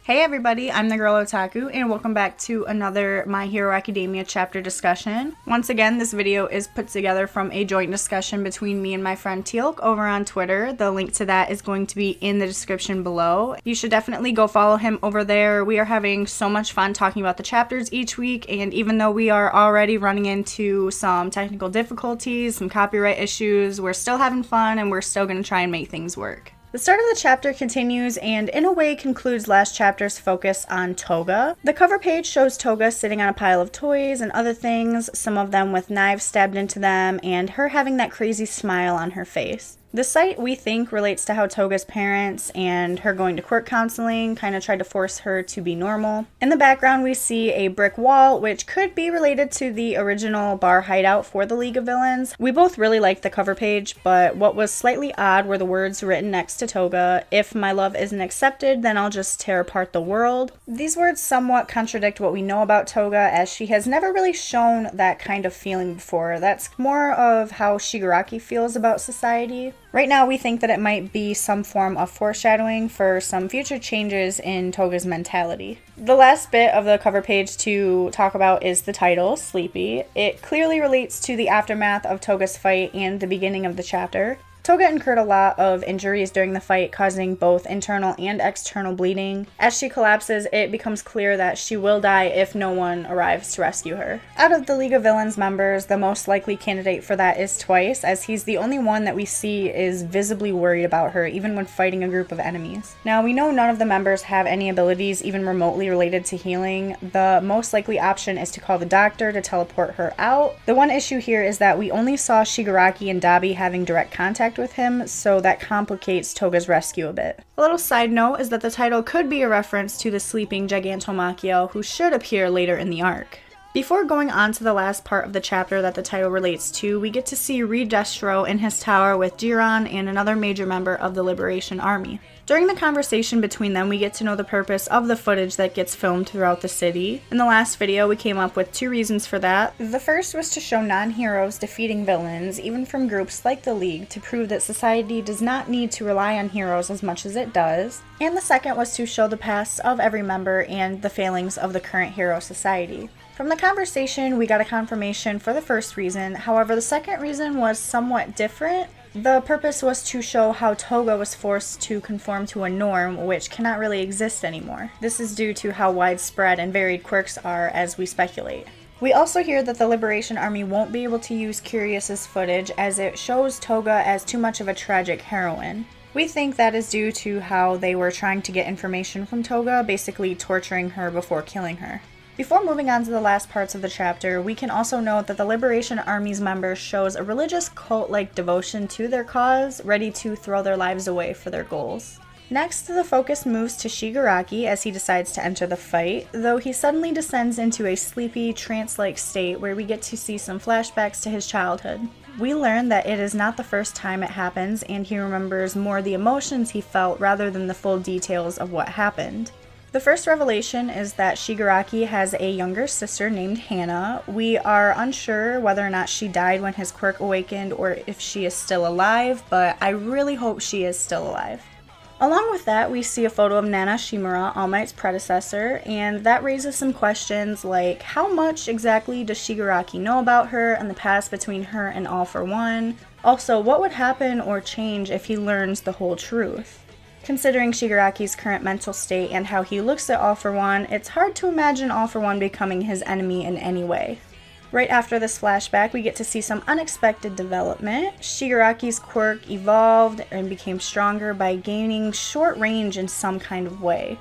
Hey everybody, I'm the Girl Otaku, and welcome back to another My Hero Academia chapter discussion. Once again, this video is put together from a joint discussion between me and my friend Teal'c over on Twitter. The link to that is going to be in the description below. You should definitely go follow him over there. We are having so much fun talking about the chapters each week, and even though we are already running into some technical difficulties, some copyright issues, we're still having fun and we're still going to try and make things work. The start of the chapter continues and in a way concludes last chapter's focus on Toga. The cover page shows Toga sitting on a pile of toys and other things, some of them with knives stabbed into them, and her having that crazy smile on her face. The site, we think, relates to how Toga's parents and her going to quirk counseling kind of tried to force her to be normal. In the background, we see a brick wall, which could be related to the original bar hideout for the League of Villains. We both really liked the cover page, but what was slightly odd were the words written next to Toga: "If my love isn't accepted, then I'll just tear apart the world." These words somewhat contradict what we know about Toga, as she has never really shown that kind of feeling before. That's more of how Shigaraki feels about society. Right now, we think that it might be some form of foreshadowing for some future changes in Toga's mentality. The last bit of the cover page to talk about is the title, Sleepy. It clearly relates to the aftermath of Toga's fight and the beginning of the chapter. Toga incurred a lot of injuries during the fight, causing both internal and external bleeding. As she collapses, it becomes clear that she will die if no one arrives to rescue her. Out of the League of Villains members, the most likely candidate for that is Twice, as he's the only one that we see is visibly worried about her, even when fighting a group of enemies. Now, we know none of the members have any abilities even remotely related to healing. The most likely option is to call the doctor to teleport her out. The one issue here is that we only saw Shigaraki and Dabi having direct contact with him, so that complicates Toga's rescue a bit. A little side note is that the title could be a reference to the sleeping Gigantomachia, who should appear later in the arc. Before going on to the last part of the chapter that the title relates to, we get to see Reed Destro in his tower with Jiran and another major member of the Liberation Army. During the conversation between them, we get to know the purpose of the footage that gets filmed throughout the city. In the last video, we came up with two reasons for that. The first was to show non-heroes defeating villains, even from groups like the League, to prove that society does not need to rely on heroes as much as it does. And the second was to show the pasts of every member and the failings of the current hero society. From the conversation, we got a confirmation for the first reason. However, the second reason was somewhat different. The purpose was to show how Toga was forced to conform to a norm which cannot really exist anymore. This is due to how widespread and varied quirks are, as we speculate. We also hear that the Liberation Army won't be able to use Curious's footage as it shows Toga as too much of a tragic heroine. We think that is due to how they were trying to get information from Toga, basically torturing her before killing her. Before moving on to the last parts of the chapter, we can also note that the Liberation Army's members shows a religious cult-like devotion to their cause, ready to throw their lives away for their goals. Next, the focus moves to Shigaraki as he decides to enter the fight, though he suddenly descends into a sleepy, trance-like state where we get to see some flashbacks to his childhood. We learn that it is not the first time it happens, and he remembers more the emotions he felt rather than the full details of what happened. The first revelation is that Shigaraki has a younger sister named Hana. We are unsure whether or not she died when his quirk awakened or if she is still alive, but I really hope she is still alive. Along with that, we see a photo of Nana Shimura, All Might's predecessor, and that raises some questions like how much exactly does Shigaraki know about her and the past between her and All For One? Also, what would happen or change if he learns the whole truth? Considering Shigaraki's current mental state and how he looks at All For One, it's hard to imagine All For One becoming his enemy in any way. Right after this flashback, we get to see some unexpected development. Shigaraki's quirk evolved and became stronger by gaining short range in some kind of way.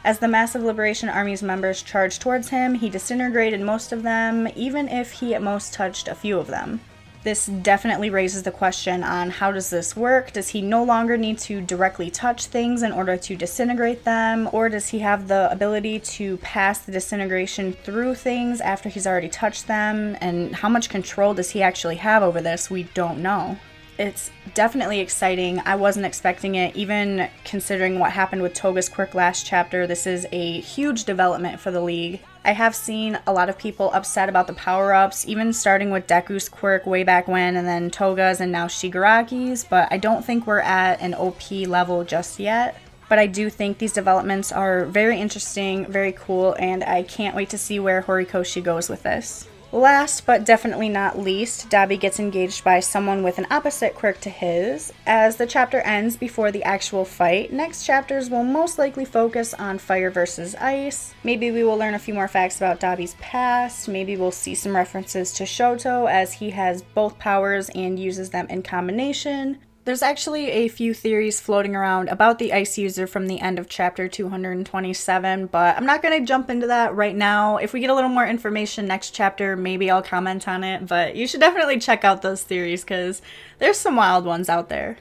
As the massive Liberation Army's members charged towards him, he disintegrated most of them, even if he at most touched a few of them. This definitely raises the question on how does this work? Does he no longer need to directly touch things in order to disintegrate them? Or does he have the ability to pass the disintegration through things after he's already touched them? And how much control does he actually have over this? We don't know. It's definitely exciting. I wasn't expecting it, even considering what happened with Toga's quirk last chapter. This is a huge development for the League. I have seen a lot of people upset about the power-ups, even starting with Deku's quirk way back when, and then Toga's and now Shigaraki's, but I don't think we're at an OP level just yet. but I do think these developments are very interesting, very cool, and I can't wait to see where Horikoshi goes with this. Last but definitely not least, Dabi gets engaged by someone with an opposite quirk to his. As the chapter ends before the actual fight, next chapters will most likely focus on fire versus ice. Maybe we will learn a few more facts about Dabi's past, maybe we'll see some references to Shoto as he has both powers and uses them in combination. There's actually a few theories floating around about the ice user from the end of chapter 227, but I'm not going to jump into that right now. If we get a little more information next chapter, maybe I'll comment on it, but you should definitely check out those theories because there's some wild ones out there.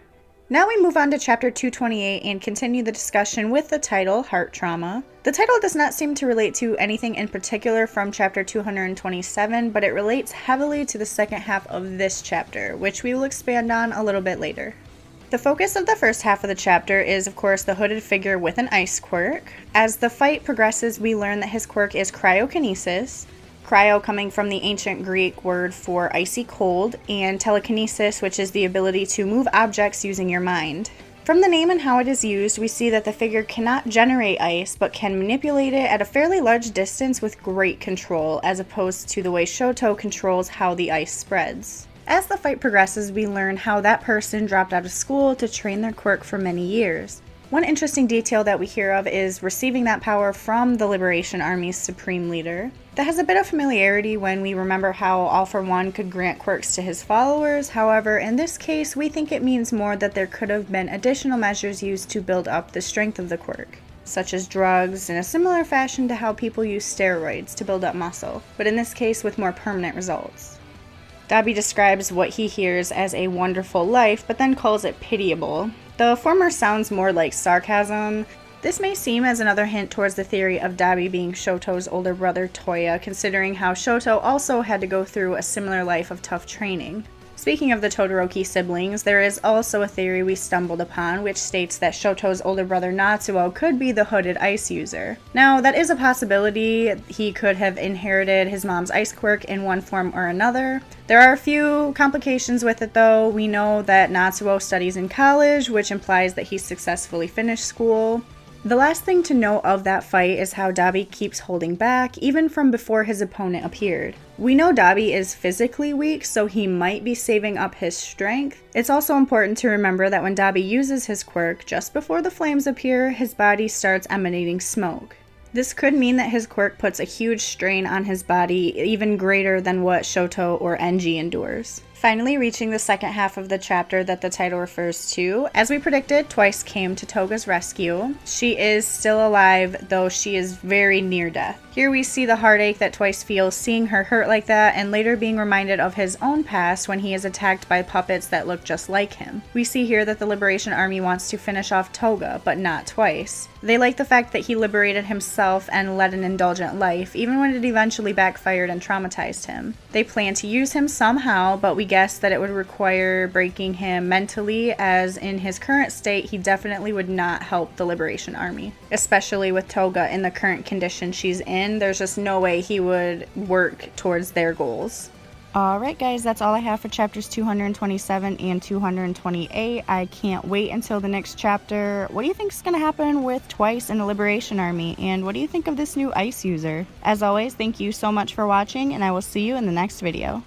Now we move on to chapter 228 and continue the discussion with the title, Heart Trauma. The title does not seem to relate to anything in particular from chapter 227, but it relates heavily to the second half of this chapter, which we will expand on a little bit later. The focus of the first half of the chapter is, of course, the hooded figure with an ice quirk. As the fight progresses, we learn that his quirk is cryokinesis. Cryo coming from the ancient Greek word for icy cold, and telekinesis, which is the ability to move objects using your mind. From the name and how it is used, we see that the figure cannot generate ice, but can manipulate it at a fairly large distance with great control, as opposed to the way Shoto controls how the ice spreads. As the fight progresses, we learn how that person dropped out of school to train their quirk for many years. One interesting detail that we hear of is receiving that power from the Liberation Army's supreme leader. That has a bit of familiarity when we remember how All For One could grant quirks to his followers. However, in this case, we think it means more that there could have been additional measures used to build up the strength of the quirk, such as drugs, in a similar fashion to how people use steroids to build up muscle, but in this case with more permanent results. Dabi describes what he hears as a wonderful life, but then calls it pitiable. The former sounds more like sarcasm. This may seem as another hint towards the theory of Dabi being Shoto's older brother Toya, considering how Shoto also had to go through a similar life of tough training. Speaking of the Todoroki siblings, there is also a theory we stumbled upon which states that Shoto's older brother Natsuo could be the hooded ice user. Now, that is a possibility. He could have inherited his mom's ice quirk in one form or another. There are a few complications with it though. We know that Natsuo studies in college, which implies that he successfully finished school. The last thing to note of that fight is how Dabi keeps holding back, even from before his opponent appeared. We know Dabi is physically weak, so he might be saving up his strength. It's also important to remember that when Dabi uses his quirk, just before the flames appear, his body starts emanating smoke. This could mean that his quirk puts a huge strain on his body, even greater than what Shoto or Enji endures. Finally reaching the second half of the chapter that the title refers to. As we predicted, Twice came to Toga's rescue. She is still alive, though she is very near death. Here we see the heartache that Twice feels seeing her hurt like that, and later being reminded of his own past when he is attacked by puppets that look just like him. We see here that the Liberation Army wants to finish off Toga, but not Twice. They like the fact that he liberated himself and led an indulgent life, even when it eventually backfired and traumatized him. They plan to use him somehow, but we guess that it would require breaking him mentally, as in his current state he definitely would not help the Liberation Army. Especially with Toga in the current condition she's in, there's just no way he would work towards their goals. Alright guys, that's all I have for chapters 227 and 228. I can't wait until the next chapter. What do you think is going to happen with Twice and the Liberation Army? And what do you think of this new ice user? As always, thank you so much for watching, and I will see you in the next video.